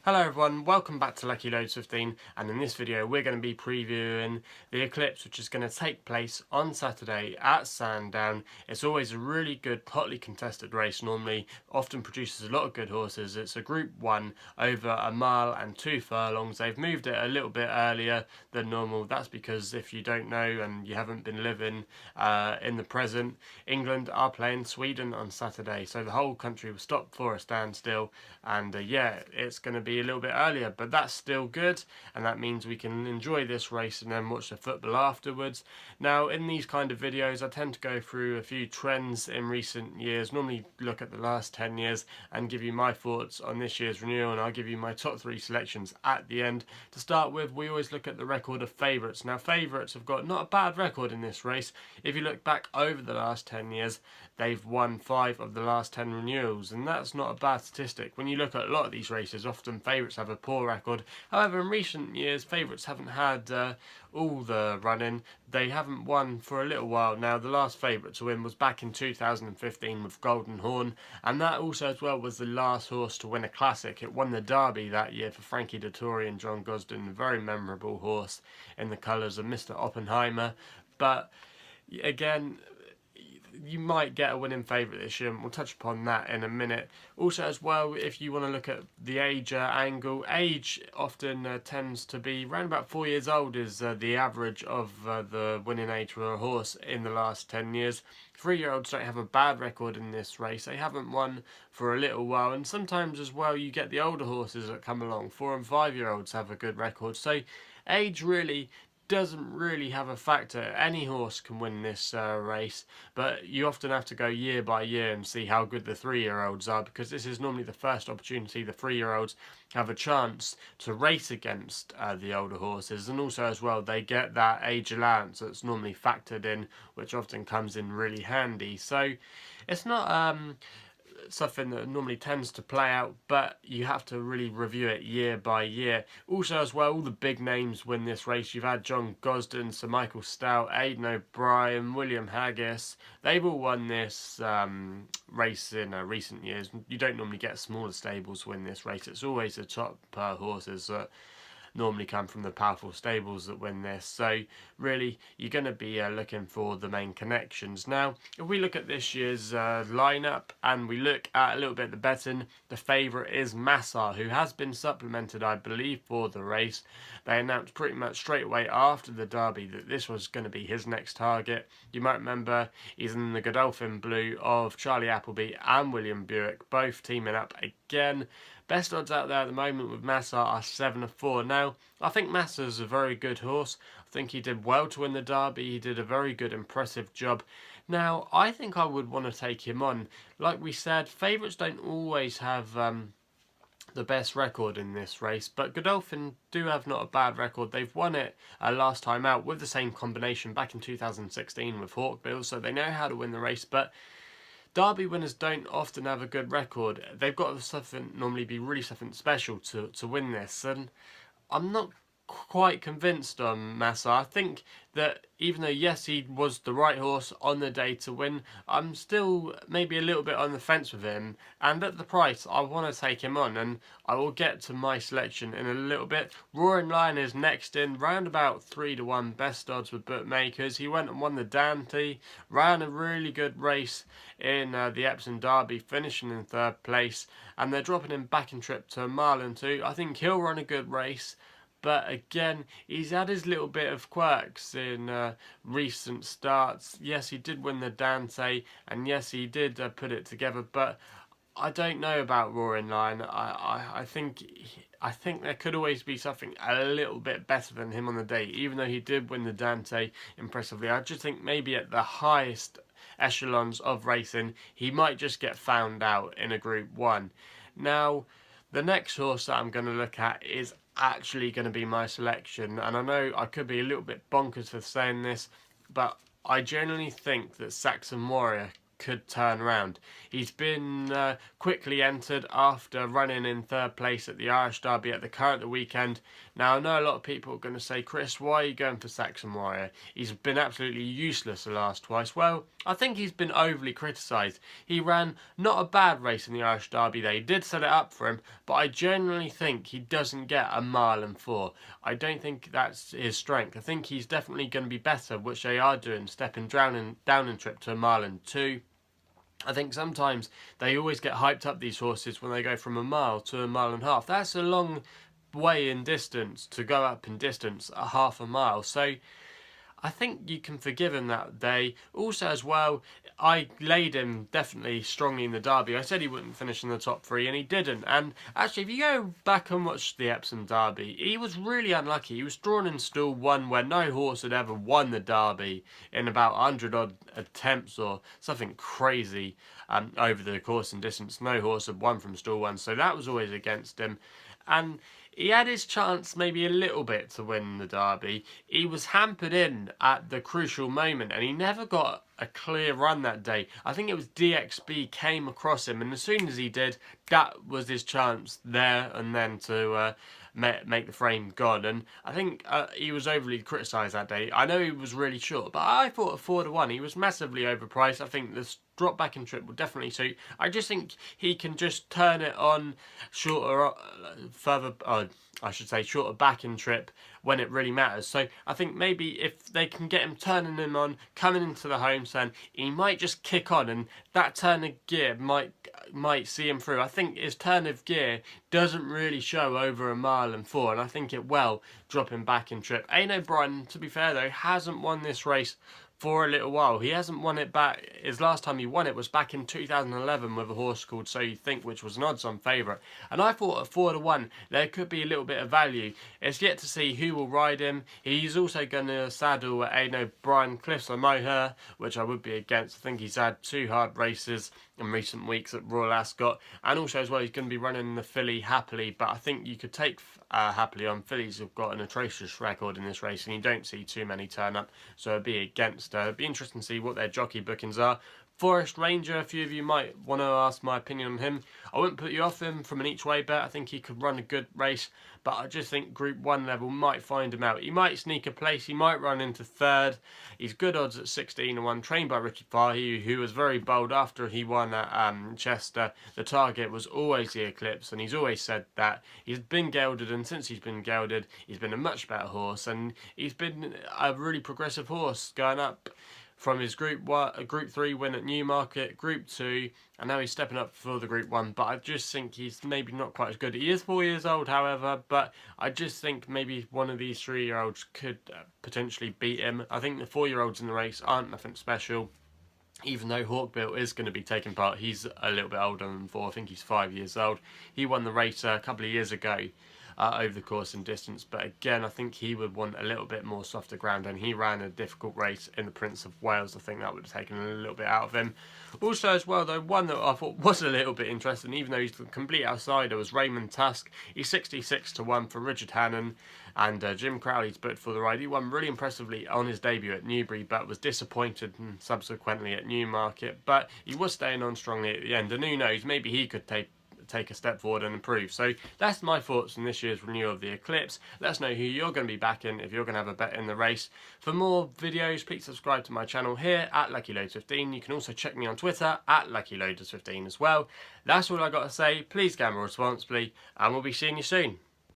Hello everyone, welcome back to Lucky Loads 15, and in this video we're going to be previewing the Eclipse, which is going to take place on Saturday at Sandown. It's always a really good, hotly contested race, normally often produces a lot of good horses. It's a Group 1 over a mile and 2 furlongs. They've moved it a little bit earlier than normal. That's because if you don't know and you haven't been living in the present, England are playing Sweden on Saturday, so the whole country was stopped for a standstill, and yeah, it's going to be a little bit earlier, but that's still good, and that means we can enjoy this race and then watch the football afterwards. Now, in these kind of videos I tend to go through a few trends in recent years, normally look at the last 10 years and give you my thoughts on this year's renewal, and I'll give you my top 3 selections at the end. To start with, we always look at the record of favourites. Now, favourites have got not a bad record in this race. If you look back over the last 10 years, they've won 5 of the last 10 renewals, and that's not a bad statistic. When you look at a lot of these races, often favourites have a poor record. However, in recent years, favourites haven't had all the running. They haven't won for a little while now. The last favourite to win was back in 2015 with Golden Horn, and that also as well was the last horse to win a classic. It won the Derby that year for Frankie Dettori and John Gosden, a very memorable horse in the colours of Mr. Oppenheimer. But again, you might get a winning favourite this year, and we'll touch upon that in a minute. Also as well, if you want to look at the age angle, age often tends to be around about 4 years old is the average of the winning age for a horse in the last 10 years. 3-year-olds don't have a bad record in this race. They haven't won for a little while, and sometimes as well you get the older horses that come along. 4 and 5-year-olds have a good record, so age really doesn't really have a factor. Any horse can win this race, but you often have to go year by year and see how good the 3-year-olds are, because this is normally the first opportunity the 3-year-olds have a chance to race against the older horses, and also as well they get that age allowance that's normally factored in, which often comes in really handy. So it's not something that normally tends to play out, but you have to really review it year by year. Also as well, all the big names win this race. You've had John Gosden, Sir Michael Stout, Aidan O'Brien, William Haggis. They've all won this race in recent years. You don't normally get smaller stables win this race. It's always the top horses that normally come from the powerful stables that win this. So really, you're going to be looking for the main connections. Now, if we look at this year's lineup and we look at a little bit of the betting, the favourite is Masar, who has been supplemented, I believe, for the race. They announced pretty much straight away after the Derby that this was going to be his next target. You might remember he's in the Godolphin Blue of Charlie Appleby and William Buick, both teaming up again. Best odds out there at the moment with Masar are 7-4. Now, I think Masar's a very good horse. I think he did well to win the Derby. He did a very good, impressive job. Now, I think I would want to take him on. Like we said, favourites don't always have the best record in this race, but Godolphin do have not a bad record. They've won it last time out with the same combination back in 2016 with Hawkbill, so they know how to win the race, but Derby winners don't often have a good record. They've got to normally be really something special to win this, and I'm not quite convinced on Masar. I think that even though yes, he was the right horse on the day to win, I'm still maybe a little bit on the fence with him, and at the price I want to take him on, and I will get to my selection in a little bit. Roaring Lion is next in, round about 3-1 best odds with bookmakers. He went and won the Dante, ran a really good race in the Epsom Derby, finishing in 3rd place, and they're dropping him back in trip to a mile and 2. I think he'll run a good race, but again, he's had his little bit of quirks in recent starts. Yes, he did win the Dante, and yes, he did put it together, but I don't know about Roaring Lion. I think there could always be something a little bit better than him on the day, even though he did win the Dante impressively. I just think maybe at the highest echelons of racing, he might just get found out in a Group 1. Now, the next horse that I'm going to look at is actually going to be my selection, and I know I could be a little bit bonkers for saying this, but I genuinely think that Saxon Warrior could turn around. He's been quickly entered after running in third place at the Irish Derby at the current weekend. Now, I know a lot of people are going to say, Chris, why are you going for Saxon Warrior? He's been absolutely useless the last twice. Well, I think he's been overly criticised. He ran not a bad race in the Irish Derby. They did set it up for him, but I generally think he doesn't get a mile and 4. I don't think that's his strength. I think he's definitely going to be better, which they are doing, stepping down in trip to a mile and 2. I think sometimes they always get hyped up, these horses, when they go from a mile to a mile and a half. That's a long way in distance to go up in distance, a half a mile. So I think you can forgive him that day. Also, as well, I laid him definitely strongly in the Derby. I said he wouldn't finish in the top 3, and he didn't. And actually, if you go back and watch the Epsom Derby, he was really unlucky. He was drawn in stall 1, where no horse had ever won the Derby in about 100 odd attempts or something crazy over the course and distance. No horse had won from stall 1, so that was always against him. And he had his chance maybe a little bit to win the Derby. He was hampered in at the crucial moment, and he never got a clear run that day. I think it was DXB came across him, and as soon as he did, that was his chance there and then to make the frame gone. And I think he was overly criticised that day. I know he was really short, but I thought at 4-1 he was massively overpriced. I think this drop back in trip will definitely suit. I just think he can just turn it on shorter, shorter back in trip when it really matters. So I think maybe if they can get him turning him on, coming into the homestand, he might just kick on, and that turn of gear might see him through. I think his turn of gear doesn't really show over a mile and 4, and I think it will drop him back in trip. Aidan O'Brien, to be fair though, hasn't won this race for a little while. He hasn't won it back. His last time he won it was back in 2011 with a horse called So You Think, which was an odds-on favourite. And I thought at 4-1 there could be a little bit of value. It's yet to see who will ride him. He's also going to saddle Aidan O'Brien Cliffs or Moher, which I would be against. I think he's had 2 hard races in recent weeks at Royal Ascot, and also as well he's going to be running the filly Happily, but I think you could take Happily on. Fillies have got an atrocious record in this race, and you don't see too many turn up, so it'd be against. It'd be interesting to see what their jockey bookings are. Forest Ranger, a few of you might want to ask my opinion on him. I wouldn't put you off him from an each way bet. I think he could run a good race, but I just think Group 1 level might find him out. He might sneak a place, he might run into 3rd. He's good odds at 16-1, trained by Richard Fahey, who was very bold after he won at Chester. The target was always the Eclipse, and he's always said that. He's been gelded, and since he's been gelded, he's been a much better horse, and he's been a really progressive horse going up from his Group 3 win at Newmarket, Group 2, and now he's stepping up for the Group 1, but I just think he's maybe not quite as good. He is 4 years old, however, but I just think maybe one of these 3-year-olds could potentially beat him. I think the 4-year-olds in the race aren't nothing special. Even though Hawkbill is going to be taking part, he's a little bit older than 4. I think he's 5 years old. He won the race a couple of years ago over the course and distance, but again I think he would want a little bit more softer ground, and he ran a difficult race in the Prince of Wales. I think that would have taken a little bit out of him. Also as well though, one that I thought was a little bit interesting, even though he's the complete outsider, was Raymond Tusk. He's 66-1 for Richard Hannon, and Jim Crowley's booked for the ride. He won really impressively on his debut at Newbury, but was disappointed subsequently at Newmarket, but he was staying on strongly at the end, and who knows, maybe he could take a step forward and improve. So that's my thoughts on this year's renewal of the Eclipse. Let us know who you're going to be backing if you're going to have a bet in the race. For more videos, please subscribe to my channel here at LuckyLoads15. You can also check me on Twitter at LuckyLoads15 as well. That's all I got to say. Please gamble responsibly, and we'll be seeing you soon.